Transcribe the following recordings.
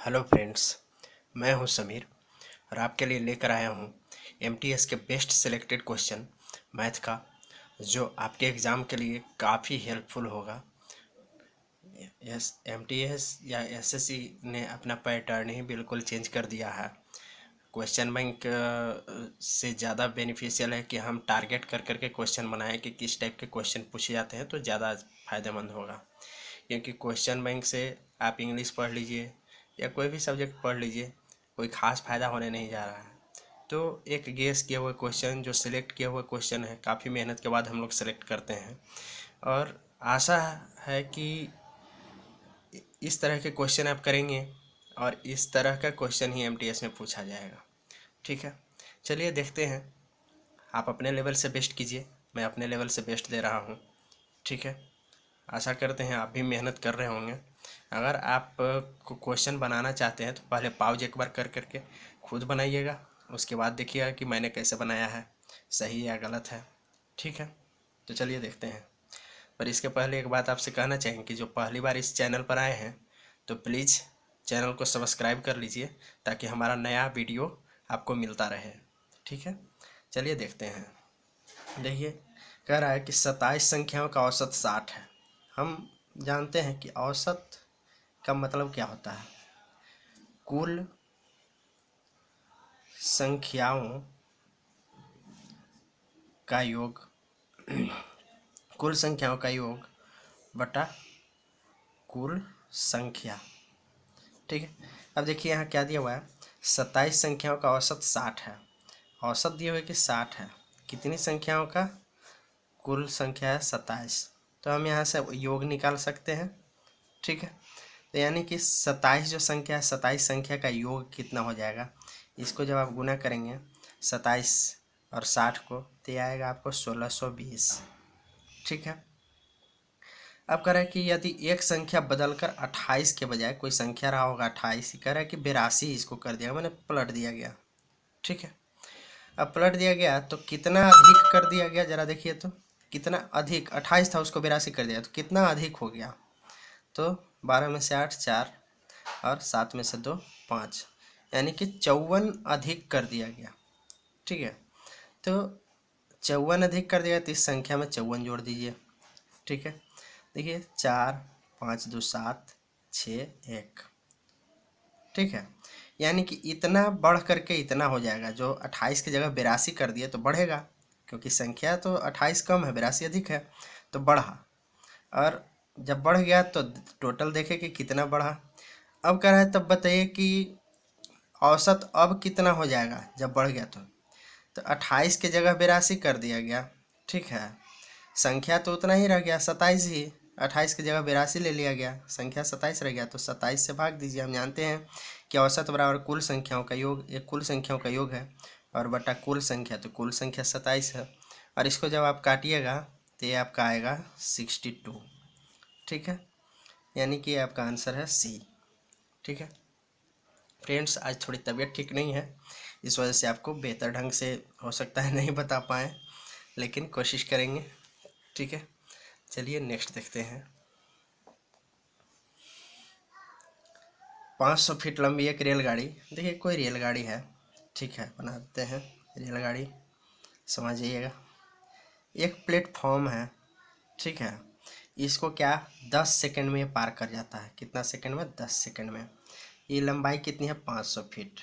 Hello friends, मैं हूं समीर और आपके लिए लेकर आया हूं एमटीएस के बेस्ट सिलेक्टेड क्वेश्चन मैथ का, जो आपके एग्ज़ाम के लिए काफ़ी हेल्पफुल होगा। यस, एमटीएस या एसएससी ने अपना पैटर्न ही बिल्कुल चेंज कर दिया है। क्वेश्चन बैंक से ज़्यादा बेनिफिशियल है कि हम टारगेट कर करके क्वेश्चन बनाएं कि किस टाइप के क्वेश्चन पूछे जाते हैं तो ज़्यादा फ़ायदेमंद होगा। क्योंकि क्वेश्चन बैंक से आप इंग्लिश पढ़ लीजिए या कोई भी सब्जेक्ट पढ़ लीजिए, कोई ख़ास फ़ायदा होने नहीं जा रहा है। तो एक गेस किया हुआ क्वेश्चन, जो सिलेक्ट किया हुआ क्वेश्चन है, काफ़ी मेहनत के बाद हम लोग सेलेक्ट करते हैं और आशा है कि इस तरह के क्वेश्चन आप करेंगे और इस तरह का क्वेश्चन ही एमटीएस में पूछा जाएगा। ठीक है, चलिए देखते हैं। आप अपने लेवल से बेस्ट कीजिए, मैं अपने लेवल से बेस्ट दे रहा हूँ। ठीक है, आशा करते हैं आप भी मेहनत कर रहे होंगे। अगर आप क्वेश्चन बनाना चाहते हैं तो पहले पाउज एक बार कर करके खुद बनाइएगा, उसके बाद देखिएगा कि मैंने कैसे बनाया है, सही या गलत है। ठीक है, तो चलिए देखते हैं। पर इसके पहले एक बात आपसे कहना चाहेंगे कि जो पहली बार इस चैनल पर आए हैं तो प्लीज़ चैनल को सब्सक्राइब कर लीजिए, ताकि हमारा नया वीडियो आपको मिलता रहे। ठीक है, चलिए देखते हैं। देखिए, कह रहा है कि 27 संख्याओं का औसत 60 है। हम जानते हैं कि औसत का मतलब क्या होता है। कुल संख्याओं का योग, कुल संख्याओं का योग बटा कुल संख्या। ठीक है, अब देखिए यहाँ क्या दिया हुआ है, 27 संख्याओं का औसत 60 है। औसत दिए हुए कि 60 है, कितनी संख्याओं का, कुल संख्या है 27, तो हम यहाँ से योग निकाल सकते हैं। ठीक है, तो यानी कि 27 जो संख्या है, 27 संख्या का योग कितना हो जाएगा, इसको जब आप गुना करेंगे 27 और 60 को, तो आएगा आपको 1620। ठीक है, अब कह रहा है कि यदि एक संख्या बदलकर 28 के बजाय कोई संख्या रहा होगा 28, कह रहा है कि 82 इसको कर दिया, मैंने पलट दिया गया। ठीक है, अब पलट दिया गया तो कितना अधिक कर दिया गया, जरा देखिए तो कितना अधिक, 28 था उसको 82 कर दिया तो कितना अधिक हो गया। तो 12 में से 8 4 और 7 में से 2 5, यानी कि 54 अधिक कर दिया गया। ठीक है, तो 54 अधिक कर दिया तो इस संख्या में 54 जोड़ दीजिए। ठीक है, देखिए 4 5 2 7 6 1। ठीक है, यानी कि इतना बढ़ करके इतना हो जाएगा। जो 28 की जगह 82 कर दिए तो बढ़ेगा, क्योंकि संख्या तो 28 कम है, 82 अधिक है, तो बढ़ा। और जब बढ़ गया तो टोटल देखें कि कितना बढ़ा। अब कह रहा है तब बताइए कि औसत अब कितना हो जाएगा जब बढ़ गया तो 28 की जगह 82 कर दिया गया। ठीक है, संख्या तो उतना ही रह गया 27 ही, 28 की जगह 82 ले लिया गया, संख्या 27 रह गया, तो 27 से भाग दीजिए। हम जानते हैं कि औसत बराबर कुल संख्याओं का योग, ये कुल संख्याओं का योग है, और बटा कुल संख्या, तो कुल संख्या 27 है, और इसको जब आप काटिएगा तो ये आपका आएगा 62। ठीक है, यानी कि आपका आंसर है सी। ठीक है फ्रेंड्स, आज थोड़ी तबीयत ठीक नहीं है, इस वजह से आपको बेहतर ढंग से हो सकता है नहीं बता पाए, लेकिन कोशिश करेंगे। ठीक है, चलिए नेक्स्ट देखते हैं। 500 फीट लंबी एक रेलगाड़ी, देखिए कोई रेलगाड़ी है। ठीक है, बना देते हैं रेलगाड़ी, समझिएगा। एक प्लेटफॉर्म है। ठीक है, इसको क्या 10 सेकंड में पार कर जाता है। कितना सेकंड में, 10 सेकंड में। ये लंबाई कितनी है, 500 फीट,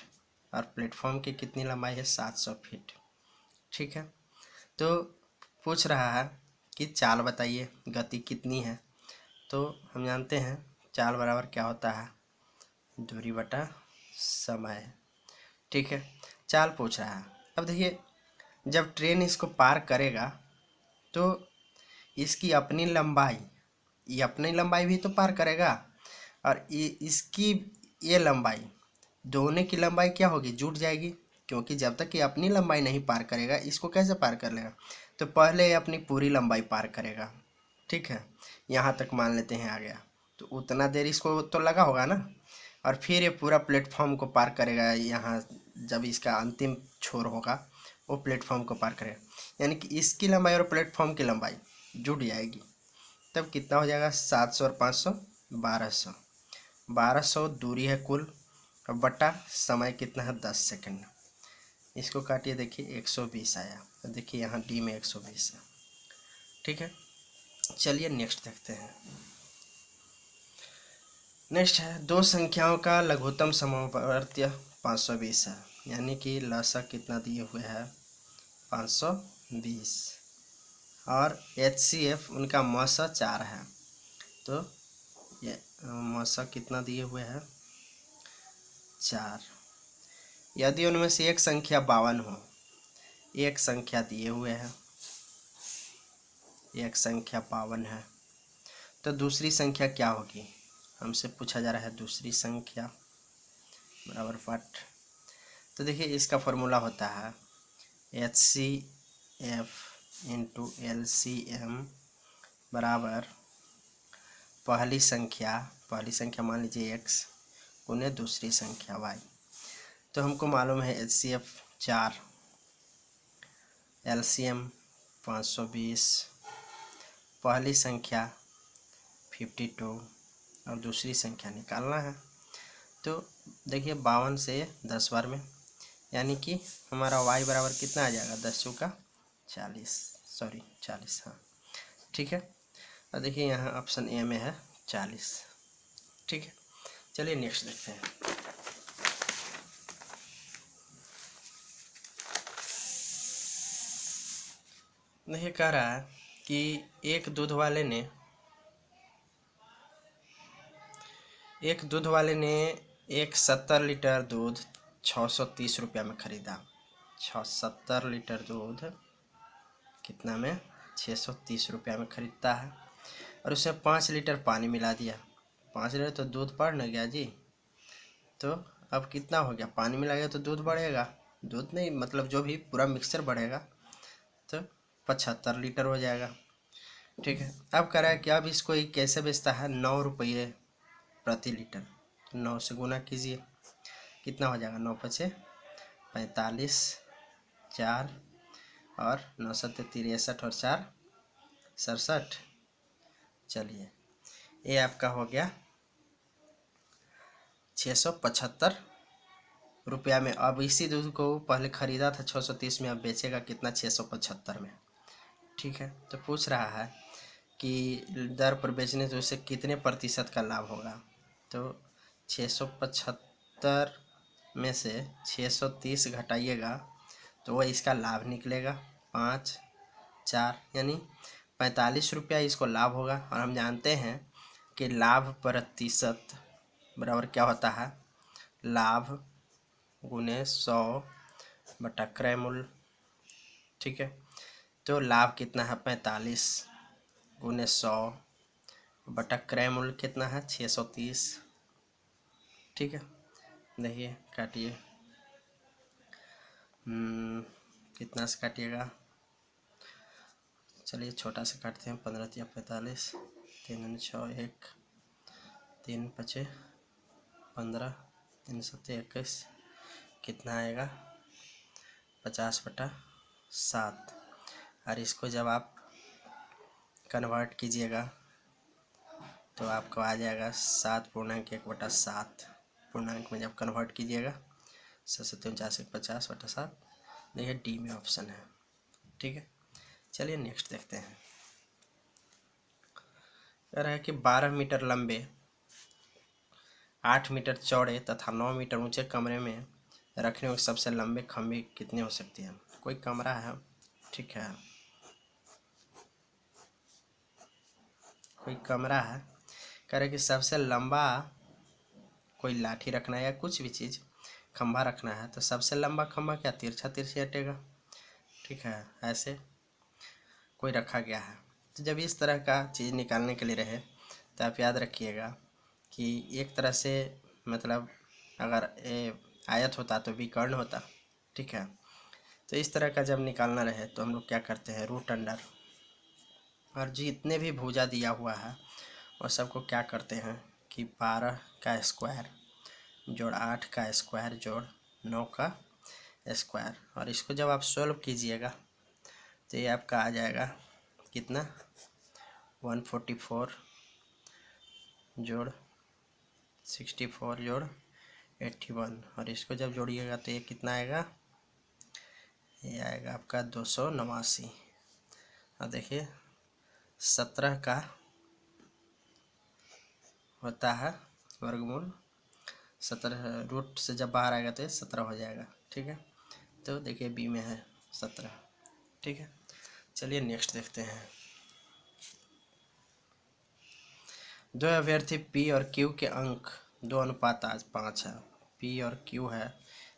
और प्लेटफॉर्म की कितनी लंबाई है, 700 फीट। ठीक है, तो पूछ रहा है कि चाल बताइए, गति कितनी है। तो हम जानते हैं चाल बराबर क्या होता है, दूरी बटा समय। ठीक है, चाल पूछ रहा है। अब देखिए, जब ट्रेन इसको पार करेगा तो इसकी अपनी लंबाई, ये अपनी लंबाई भी तो पार करेगा, और ये इसकी ये लंबाई, दोनों की लंबाई क्या होगी, जुट जाएगी। क्योंकि जब तक ये अपनी लंबाई नहीं पार करेगा, इसको कैसे पार कर लेगा, तो पहले ये अपनी पूरी लंबाई पार करेगा। ठीक है, यहाँ तक मान लेते हैं आ गया, तो उतना देर इसको तो लगा होगा ना, और फिर ये पूरा प्लेटफॉर्म को पार करेगा। यहाँ जब इसका अंतिम छोर होगा, वो प्लेटफॉर्म को पार करेगा, यानी कि इसकी लंबाई और प्लेटफॉर्म की लंबाई जुड़ जाएगी। तब कितना हो जाएगा, 700 और 500 1200। 1200 दूरी है कुल, अब बटा समय कितना है 10 सेकंड। इसको काटिए, देखिए 120 आया। तो देखिए यहाँ डी में 120 है। ठीक है, चलिए नेक्स्ट देखते हैं। नेक्स्ट है दो संख्याओं का लघुत्तम समवर्ती 520 है, यानी कि लसा कितना दिए हुए है 520 और HCF उनका मसा 4 है। तो ये मसा कितना दिए हुए है 4। यदि उनमें से एक संख्या 52 हो, एक संख्या दिए हुए है, एक संख्या 52 है, तो दूसरी संख्या क्या होगी, हमसे पूछा जा रहा है दूसरी संख्या बराबर फट। तो देखिए इसका फॉर्मूला होता है HCF इंटू LCM बराबर पहली संख्या मान लीजिए x गुने दूसरी संख्या y। तो हमको मालूम है HCF 4, LCM 520, पहली संख्या 52 और दूसरी संख्या निकालना है। तो देखिए 52 से 10 बार में, यानी कि हमारा y बराबर कितना आ जाएगा 10 चौका 40, हाँ ठीक है। और देखिए यहाँ ऑप्शन ए में है 40। ठीक है, चलिए नेक्स्ट देखते हैं। देखिए कह रहा है कि एक दूध वाले ने एक 70 लीटर दूध 630 रुपया में खरीदा। 70 लीटर दूध कितना में 630 रुपया में खरीदता है और उसमें 5 लीटर पानी मिला दिया। 5 लीटर तो दूध बढ़ न गया जी, तो अब कितना हो गया, पानी मिला गया तो दूध बढ़ेगा, दूध नहीं मतलब जो भी पूरा मिक्सचर बढ़ेगा, तो 75 लीटर हो जाएगा। ठीक है, अब कह रहा है कि अब इसको कैसे बेचता है 9 रुपये प्रति लीटर। 9 से गुना कीजिए, कितना हो जाएगा 9 पचे 45, 4 और 9 सत्ते 63 और 4 67। चलिए ये आपका हो गया 675 रुपया में। अब इसी दूध को पहले ख़रीदा था 630 में, अब बेचेगा कितना 675 में। ठीक है, तो पूछ रहा है कि दर पर बेचने से उसे कितने प्रतिशत का लाभ होगा। तो 675 में से 630 घटाइएगा तो वह इसका लाभ निकलेगा 5, 4 यानी 45 रुपया इसको लाभ होगा। और हम जानते हैं कि लाभ प्रतिशत बराबर क्या होता है, लाभ गुने 100 बटा क्रय मूल्य। ठीक है, तो लाभ कितना है 45 गुने 100 बटा क्रय मूल्य कितना है 630। ठीक है, देखिए काटिए, कितना से काटिएगा, चलिए छोटा से काटते हैं। 15 या 45, 3 6 1, 3 5 15, 3 7 21, कितना आएगा 50 बटा 7। और इसको जब आप कन्वर्ट कीजिएगा तो आपको आ जाएगा 7.1 बटा 7। पूर्णांक में जब कन्वर्ट कीजिएगा 7 50 बटा 7। देखिए डी में ऑप्शन है। ठीक है, चलिए नेक्स्ट देखते हैं। कह रहा है कि 12 मीटर लंबे, 8 मीटर चौड़े तथा 9 मीटर ऊंचे कमरे में रखने वाले सबसे लंबे खंभे कितने हो सकते हैं। कोई कमरा है, ठीक है, कोई कमरा है, कह रहे कि सबसे लंबा कोई लाठी रखना है या कुछ भी चीज़ खंभा रखना है, तो सबसे लंबा खंभा क्या तिरछा तिरछी हटेगा। ठीक है, ऐसे कोई रखा गया है। तो जब इस तरह का चीज़ निकालने के लिए रहे तो आप याद रखिएगा कि एक तरह से मतलब अगर ए आयत होता तो विकर्ण होता। ठीक है, तो इस तरह का जब निकालना रहे तो हम लोग क्या करते हैं, रूट अंडर और जितने भी भुजा दिया हुआ है वो सबको क्या करते हैं कि 12 का स्क्वायर जोड़ 8 का स्क्वायर जोड़ 9 का स्क्वायर, और इसको जब आप सोल्व कीजिएगा तो ये आपका आ जाएगा कितना 144 जोड़ 64 जोड़ 81, और इसको जब जोड़िएगा तो ये कितना आएगा, ये आएगा आपका 289। अब देखिए 17 का होता है वर्गमूल 17, रूट से जब बाहर आएगा तो ये 17 हो जाएगा। ठीक है, तो देखिए बी में है 17। ठीक है, चलिए नेक्स्ट देखते हैं। दो अभ्यर्थी पी और क्यू के अंक 2:5 है। पी और क्यू है,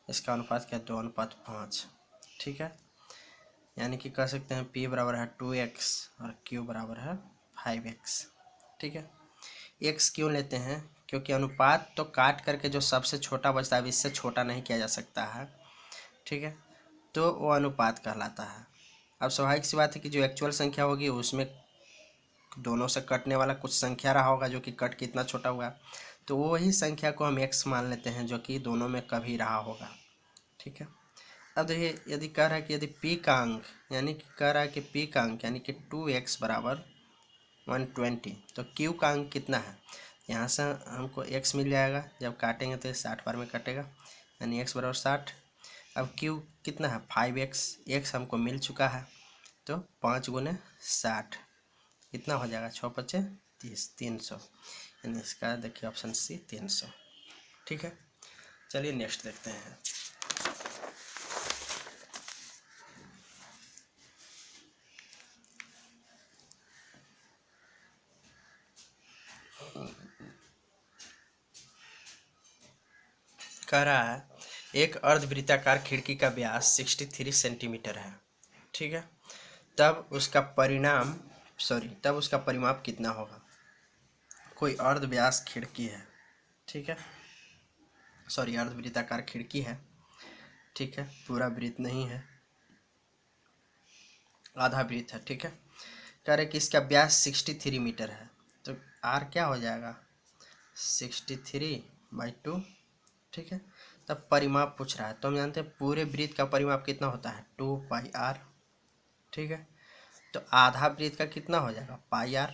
इसका अनुपात क्या है, 2:5। ठीक है, यानी कि कह सकते हैं P बराबर है 2x और Q बराबर है 5x। ठीक है, x क्यों लेते हैं, क्योंकि अनुपात तो काट करके जो सबसे छोटा बचता है, इससे छोटा नहीं किया जा सकता है। ठीक है, तो वो अनुपात कहलाता है। अब स्वाभाविक सी बात है कि जो एक्चुअल संख्या होगी उसमें दोनों से कटने वाला कुछ संख्या रहा होगा जो कि कट के इतना छोटा हुआ, तो वही संख्या को हम x मान लेते हैं जो कि दोनों में कभी रहा होगा। ठीक है, अब देखिए यदि कह रहा है कि यदि p का अंक, यानी कि कह रहा है कि p का अंक यानी कि 2x बराबर 120, तो q का अंक कितना है, यहाँ से हमको x मिल जाएगा, जब काटेंगे तो 60 बार में कटेगा, यानी x बराबर 60। अब q कितना है 5x, x हमको मिल चुका है, तो 5 गुने 60 कितना हो जाएगा, 6×5 = 30, 300, यानी इसका देखिए ऑप्शन सी 300। ठीक है, चलिए नेक्स्ट देखते हैं। कह रहा है एक अर्धवृत्ताकार खिड़की का व्यास 63 सेंटीमीटर है। ठीक है, तब उसका परिमाप कितना होगा। कोई अर्धव्यास खिड़की है, ठीक है, अर्धवृत्ताकार खिड़की है। ठीक है, पूरा वृत्त नहीं है, आधा वृत्त है। ठीक है, कह रहे कि इसका व्यास 63 मीटर है, तो आर क्या हो जाएगा 63/2। ठीक है, तब परिमाप पूछ रहा है, तो हम जानते हैं पूरे वृत्त का परिमाप कितना होता है 2πr। ठीक है, तो आधा वृत्त का कितना हो जाएगा πr,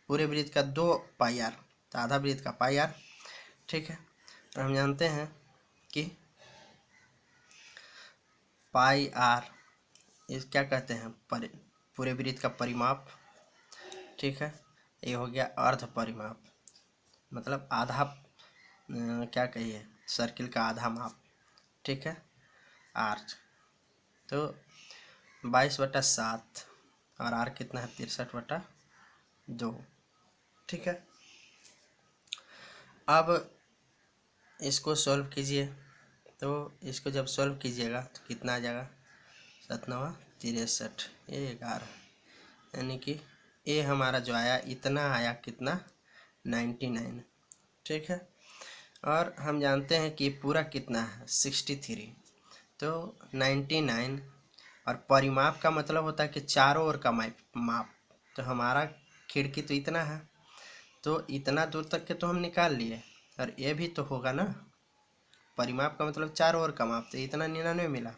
पूरे वृत्त का 2πr, तो आधा वृत्त का πr। ठीक है, और हम जानते हैं कि πr इस क्या कहते हैं पूरे वृत्त का परिमाप। ठीक है, ये हो गया अर्ध परिमाप, मतलब आधा क्या कहिए सर्किल का आधा माप। ठीक है, आर्च, तो 22/7 और आर कितना है 63/2। ठीक है, अब इसको सॉल्व कीजिए, तो इसको जब सॉल्व कीजिएगा तो कितना आ जाएगा 7×9 = 63, ये 11, यानी कि ए हमारा जो आया इतना आया कितना 99। ठीक है, और हम जानते हैं कि पूरा कितना है 63, तो 99 और परिमाप का मतलब होता है कि चारों ओर का माप, तो हमारा खिड़की तो इतना है, तो इतना दूर तक के तो हम निकाल लिए, और ये भी तो होगा ना, परिमाप का मतलब चारों ओर का माप, तो इतना 99 मिला,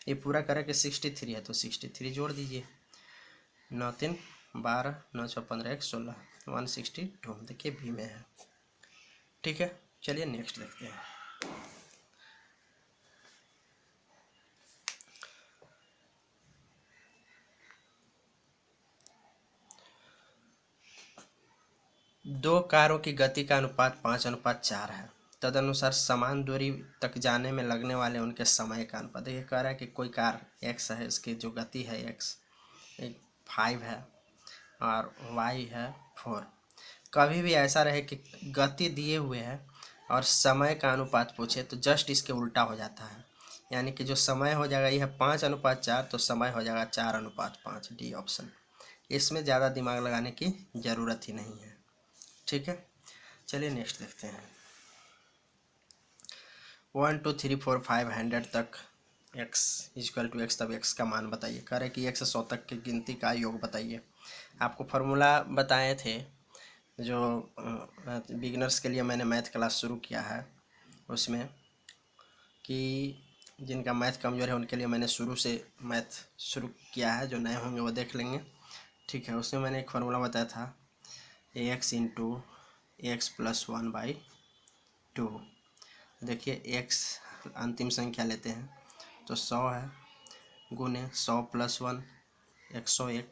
ये पूरा करा के 63 है, तो 63 जोड़ दीजिए, 9 3 12 9 6 15 1 16, 162 देखिए बी में है। ठीक है, चलिए नेक्स्ट देखते हैं। दो कारों की गति का अनुपात 5:4 है, तदनुसार समान दूरी तक जाने में लगने वाले उनके समय का अनुपात। देखिए कह रहा है कि कोई कार x है, इसकी जो गति है x 5 है और y है 4। कभी भी ऐसा रहे कि गति दिए हुए है और समय का अनुपात पूछे तो जस्ट इसके उल्टा हो जाता है, यानी कि जो समय हो जाएगा यह 5:4, तो समय हो जाएगा 4:5, डी ऑप्शन। इसमें ज़्यादा दिमाग लगाने की ज़रूरत ही नहीं है। ठीक है, चलिए नेक्स्ट देखते हैं। 1 2 3 4 5 100 तक x = x, तब x का मान बताइए। कह रहे कि 1 से 100 तक की गिनती का योग बताइए। आपको फार्मूला बताए थे जो बिगिनर्स के लिए मैंने मैथ क्लास शुरू किया है, उसमें कि जिनका मैथ कमज़ोर है उनके लिए मैंने शुरू से मैथ शुरू किया है, जो नए होंगे वो देख लेंगे। ठीक है, उसमें मैंने एक फार्मूला बताया था ax × x + 1/2, देखिए एक्स अंतिम संख्या लेते हैं तो 100 है, गुने 100 + 1 101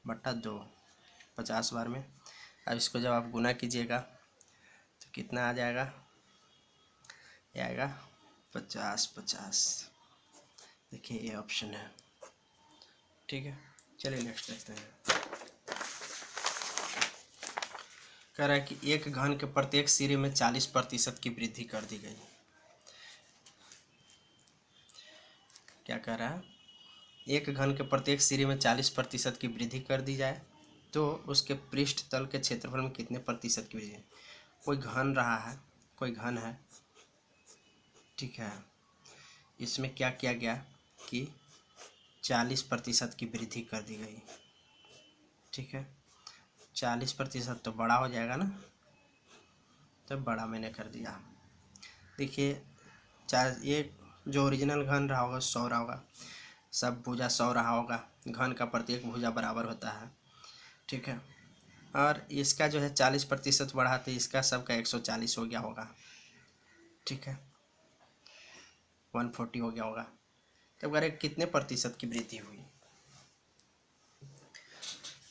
बटा 2 50 बार में। अब इसको जब आप गुना कीजिएगा तो कितना आ जाएगा, ये आएगा 50 50। देखिए ये ऑप्शन है। ठीक है, चलिए नेक्स्ट देखते हैं। कह रहा है कि एक घन के प्रत्येक सिरे में 40% की वृद्धि कर दी गई। क्या कह रहा है, एक घन के प्रत्येक सिरे में 40% की वृद्धि कर दी जाए तो उसके पृष्ठ तल के क्षेत्रफल में कितने प्रतिशत की वृद्धि। कोई घन रहा है, कोई घन है, ठीक है, इसमें क्या किया गया कि 40% की वृद्धि कर दी गई। ठीक है, 40% तो बड़ा हो जाएगा ना, तो बड़ा मैंने कर दिया। देखिए ये जो ओरिजिनल घन रहा होगा 100 रहा होगा, सब भुजा 100 रहा होगा, घन का प्रत्येक भुजा बराबर होता है। ठीक है, और इसका जो है 40% बढ़ा तो इसका सबका 140 हो गया होगा। ठीक है, 140 हो गया होगा। तब कह रहे कितने प्रतिशत की वृद्धि हुई।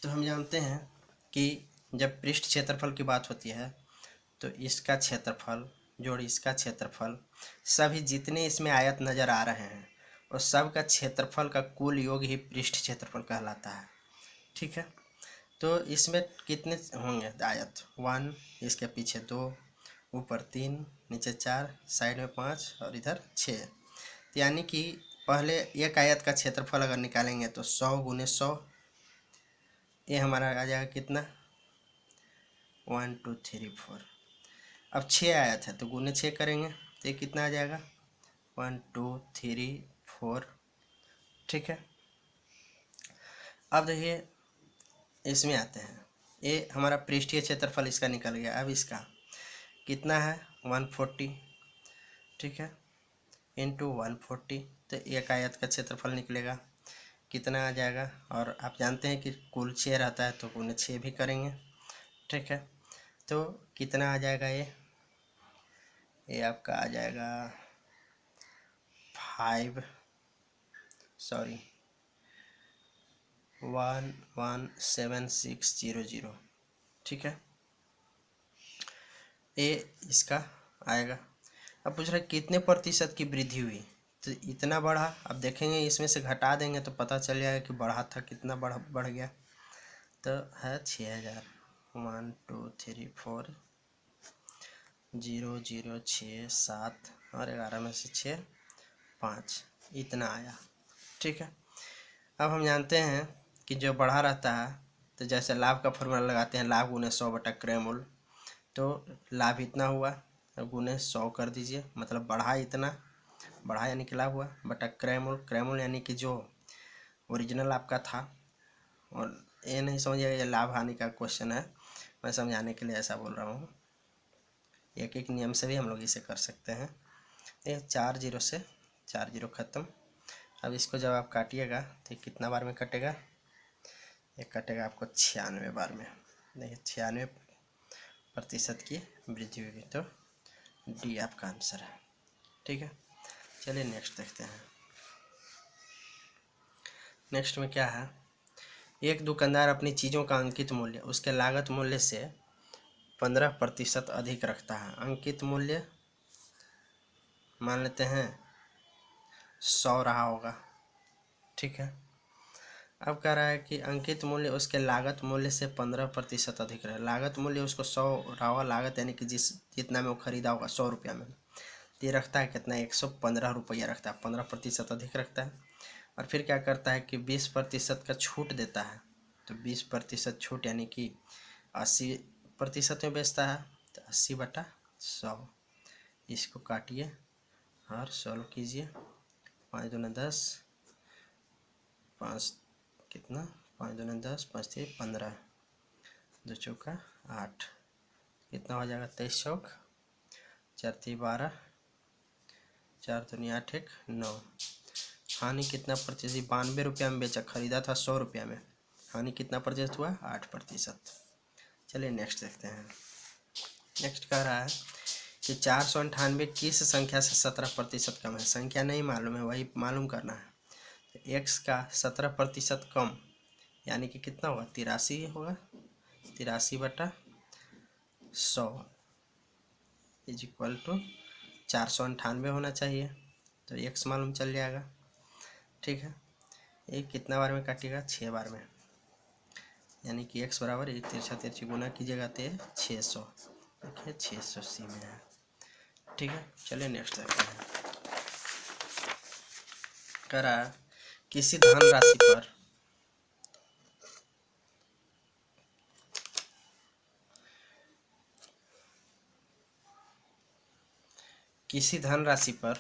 तो हम जानते हैं कि जब पृष्ठ क्षेत्रफल की बात होती है तो इसका क्षेत्रफल जोड़ इसका क्षेत्रफल, सभी जितने इसमें आयत नज़र आ रहे हैं और सब का क्षेत्रफल का कुल योग ही पृष्ठ क्षेत्रफल कहलाता है। ठीक है, तो इसमें कितने होंगे आयत, 1, इसके पीछे 2, ऊपर 3, नीचे 4, साइड में 5 और इधर 6। यानी कि पहले एक आयत का क्षेत्रफल अगर निकालेंगे तो 100 गुने 100, ये हमारा आ जाएगा कितना, 1 2 3 4। अब 6 आयत है तो गुने 6 करेंगे तो ये कितना आ जाएगा, 1 2 3 4। ठीक है, अब देखिए इसमें आते हैं, ये हमारा पृष्ठीय क्षेत्रफल इसका निकल गया। अब इसका कितना है, 140। ठीक है, इंटू 140, तो एक आयत का क्षेत्रफल निकलेगा, कितना आ जाएगा। और आप जानते हैं कि कुल 6 रहता है तो गुने 6 भी करेंगे। ठीक है, तो कितना आ जाएगा, ये आपका आ जाएगा 117,600। ठीक है, ये इसका आएगा। अब पूछ रहा है कितने प्रतिशत की वृद्धि हुई, तो इतना बढ़ा। अब देखेंगे इसमें से घटा देंगे तो पता चल जाएगा कि बढ़ा था, कितना बढ़ गया, तो है 6000। 1 2 3 4 0 0 6 7 और 11 में से 6 5, इतना आया। ठीक है, अब हम जानते हैं कि जो बढ़ा रहता है तो जैसे लाभ का फॉर्मूला लगाते हैं, लाभ गुने 100 बटा क्रयमूल, तो लाभ इतना हुआ गुने 100 कर दीजिए, मतलब बढ़ा इतना, बढ़ा यानी कि लाभ हुआ, बटा क्रयमूल, क्रयमूल यानी कि जो ओरिजिनल आपका था। और ये नहीं समझिएगा ये लाभ हानि का क्वेश्चन है, मैं समझाने के लिए ऐसा बोल रहा हूँ। एक एक नियम से भी हम लोग इसे कर सकते हैं। ये 4 0 से 4 0 खत्म। अब इसको जब आप काटिएगा तो कितना बार में कटेगा, ये कटेगा आपको 96 बार में। देखिए 96% की वृद्धि होगी, तो डी आपका आंसर है। ठीक है, चलिए नेक्स्ट देखते हैं। नेक्स्ट में क्या है, एक दुकानदार अपनी चीज़ों का अंकित मूल्य उसके लागत मूल्य से 15% अधिक रखता है। अंकित मूल्य मान लेते हैं 100 रहा होगा। ठीक है, अब कह रहा है कि अंकित मूल्य उसके लागत मूल्य से 15% अधिक रहे। लागत मूल्य उसको 100 रहा होगा, लागत यानी कि जितना में वो खरीदा होगा 100 रुपया में, ये रखता है कितना, 115 रुपया रखता है, 15% अधिक रखता है। और फिर क्या करता है कि 20% का छूट देता है, तो 20% छूट यानी कि 80% में बेचता है, तो 80 बटा 100। इसको काटिए और सॉल्व कीजिए। 5 दूना 10, 5 कितना, 5 दूना 10, 5 3 15, 2 चौका 8, कितना हो जाएगा, 23 चौक 4 3 12, 4 दूनी 8 1 9। हानि कितना प्रतिशत, 92 रुपया में बेचा, खरीदा था 100 रुपया में, हानि कितना प्रतिशत हुआ, 8%। चलिए नेक्स्ट देखते हैं। नेक्स्ट कह रहा है कि 498 किस संख्या से 17% कम है। संख्या नहीं मालूम है, वही मालूम करना है। एक्स का 17% कम यानी कि कितना होगा, 83 होगा। 83/100 इज इक्वल टू 498 होना चाहिए। तो एक्स मालूम चल जाएगा। ठीक है, ये कितना बार में काटेगा, 6 बार में, यानी कि एक्स बराबर एक तिरछा तिरछी गुना कीजिएगा तो 600। देखिए 600 सी में है। ठीक है, चलिए नेक्स्ट देखते हैं। करा किसी धनराशि पर किसी धनराशि पर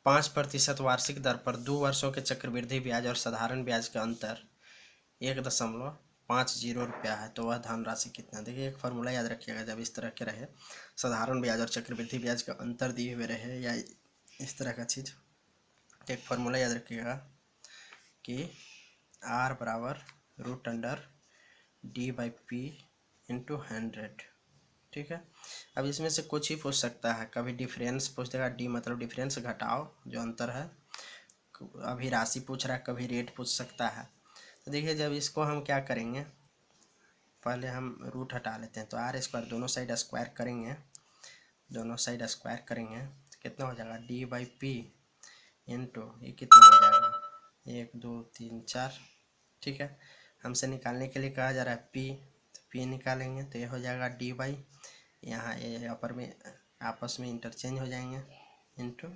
5% वार्षिक दर पर 2 वर्षों के चक्रवृद्धि ब्याज और साधारण ब्याज का अंतर 1.50 रुपया है, तो वह धनराशि कितना। देखिए एक फार्मूला याद रखिएगा, जब इस तरह के रहे, साधारण ब्याज और चक्रवृद्धि ब्याज का अंतर दिए हुए रहे या इस तरह का चीज़, तो एक फार्मूला याद रखिएगा कि R बराबर √D/P × 100। ठीक है, अब इसमें से कुछ ही पूछ सकता है, कभी डिफरेंस पूछ देगा, डी मतलब डिफरेंस, घटाओ जो अंतर है, अभी राशि पूछ रहा है, कभी रेट पूछ सकता है। तो देखिए जब इसको हम क्या करेंगे, पहले हम रूट हटा लेते हैं, तो R² दोनों साइड स्क्वायर करेंगे, दोनों साइड स्क्वायर करेंगे तो कितना हो जाएगा, D/P इंटू ये कितना हो जाएगा 1 2 3 4। ठीक है, हमसे निकालने के लिए कहा जा रहा है P, तो P निकालेंगे तो ये हो जाएगा D बाई, यहाँ ये अपर में आपस में इंटरचेंज हो जाएंगे, इंटू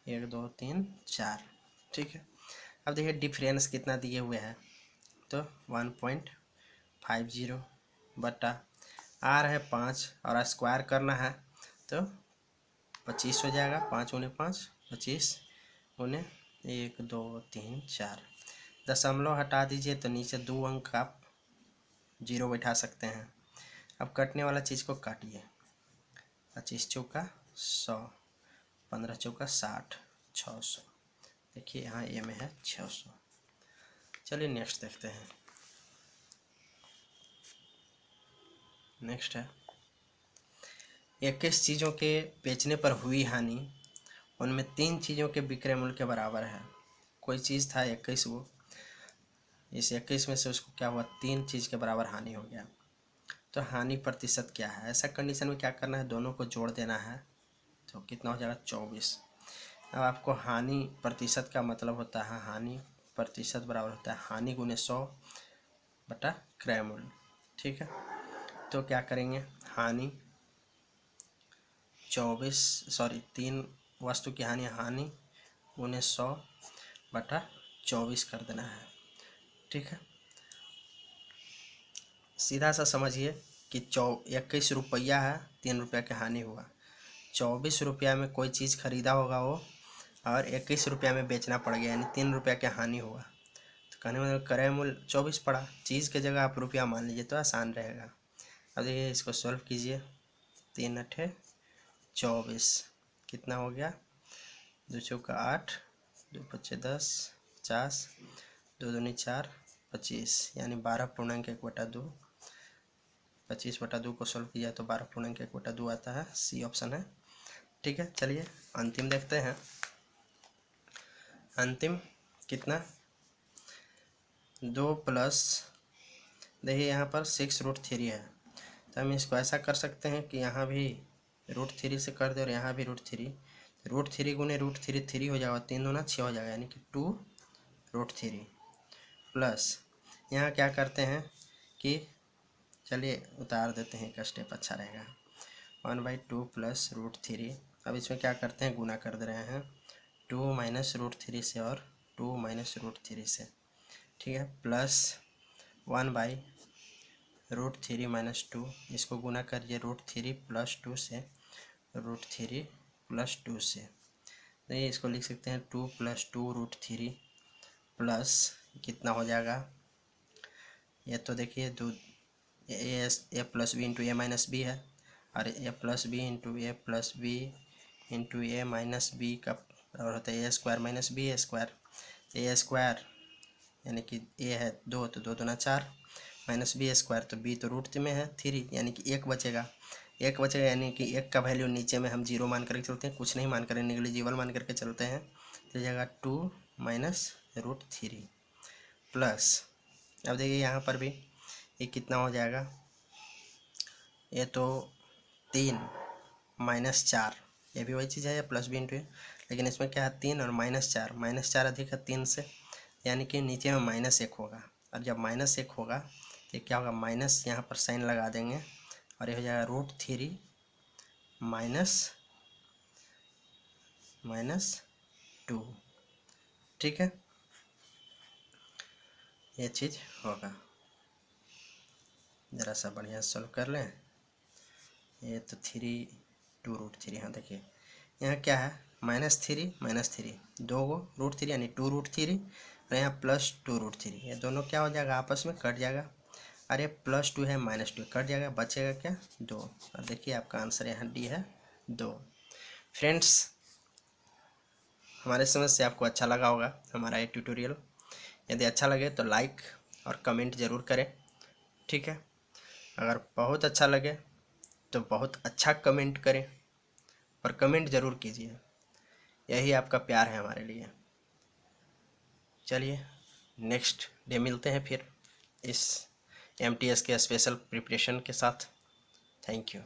1 2 3 4। ठीक है, अब देखिए डिफरेंस कितना दिए हुए हैं, तो 1.50 बटा R है 5 और स्क्वायर करना है तो 25 हो जाएगा। 5 × 5 25 × 1 2 3 4। दशमलव हटा दीजिए तो नीचे 2 अंक आप 0 बैठा सकते हैं। अब कटने वाला चीज़ को काटिए, 25 चौका 100, 15 चौका 60, 600। देखिए यहाँ ए में है 600। चलिए नेक्स्ट देखते हैं। नेक्स्ट है 21 चीज़ों के बेचने पर हुई हानि, उनमें 3 चीज़ों के विक्रय मूल्य के बराबर है। कोई चीज़ था 21 वो, इस 21 में से उसको क्या हुआ, 3 चीज़ के बराबर हानि हो गया, तो हानि प्रतिशत क्या है। ऐसा कंडीशन में क्या करना है, दोनों को जोड़ देना है, तो कितना हो जाएगा 24। अब आपको हानि प्रतिशत का मतलब होता है, हानि प्रतिशत बराबर होता है हानि गुने 100 बटा क्रय मूल्य। ठीक है, तो क्या करेंगे, हानि 3 वस्तु की हानि गुने 100 बटा 24 कर देना है। ठीक है, सीधा सा समझिए कि 21 रुपया है, 3 रुपया की हानि हुआ, 24 रुपया में कोई चीज़ खरीदा होगा वो, और 21 रुपया में बेचना पड़ गया, यानी 3 रुपया की हानि हुआ। तो कहने मतलब क्रय मूल्य 24 पड़ा, चीज़ की जगह आप रुपया मान लीजिए तो आसान रहेगा। अब देखिए इसको सॉल्व कीजिए, 3 × 24 कितना हो गया, 2 चौका 8, 2 पच्चे 10, 50, 2 दूनी 4, 25, यानी 12.1/2। 25/2 को सॉल्व किया तो 12.1/2 आता है, सी ऑप्शन है। ठीक है, चलिए अंतिम देखते हैं। अंतिम कितना, 2 प्लस, देखिए यहाँ पर 6√3 है, तो हम इसको ऐसा कर सकते हैं कि यहाँ भी √3 से कर दे और यहाँ भी √3, √3 गुने √3 3 हो जाएगा, 3 दूना 6 हो जाएगा, यानी कि 2√3 प्लस यहाँ क्या करते हैं कि चलिए उतार देते हैं, एक स्टेप अच्छा रहेगा, 1/2 प्लस √3। अब इसमें क्या करते हैं, गुना कर दे रहे हैं, 2 माइनस √3 से और 2 माइनस √3 से। ठीक है, प्लस 1/√3 माइनस 2, इसको गुना करिए √3 प्लस 2 से, √3 प्लस 2 से, तो ये इसको लिख सकते हैं 2 + 2 √3 प्लस कितना हो जाएगा, ये तो देखिए ए प्लस बी इंटू ए माइनस बी है, और ए प्लस बी इंटू ए प्लस बी इंटू ए माइनस बी का और होता है A² माइनस B²। A² यानी कि ए है 2, तो 2 दूना 4, माइनस B² तो B तो रूट में है 3, यानी कि 1 बचेगा। एक बचेगा, यानी कि एक का वैल्यू नीचे में हम जीरो मान करके चलते हैं, कुछ नहीं मान कर नेग्लिजिबल मान करके चलते हैं, तो जाएगा 2 माइनस √3 प्लस, अब देखिए यहाँ पर भी ये कितना हो जाएगा, ये तो 3 माइनस 4, ये भी वही चीज़ है, प्लस भी इंटू है, लेकिन इसमें क्या है 3 और -4 अधिक है 3 से, यानी कि नीचे में -1 होगा, और जब -1 होगा तो क्या होगा, माइनस यहाँ पर साइन लगा देंगे और ये हो जाएगा √3 -2, ठीक है, ये चीज़ होगा। ज़रा सा बढ़िया सॉल्व कर लें, ये तो 2√3, हाँ देखिए यहाँ क्या है, -3 दो गो √3 यानी 2√3, और यहाँ +2√3, ये दोनों क्या हो जाएगा, आपस में कट जाएगा, अरे +2 है -2 कट जाएगा, बचेगा क्या 2, और देखिए आपका आंसर यहाँ डी है 2। फ्रेंड्स, हमारे समझ से आपको अच्छा लगा होगा हमारा ये ट्यूटोरियल, यदि अच्छा लगे तो लाइक और कमेंट ज़रूर करें, ठीक है, अगर बहुत अच्छा लगे तो बहुत अच्छा कमेंट करें, पर कमेंट ज़रूर कीजिए, यही आपका प्यार है हमारे लिए। चलिए नेक्स्ट डे मिलते हैं फिर इस MTS के स्पेशल प्रिपरेशन के साथ। Thank you.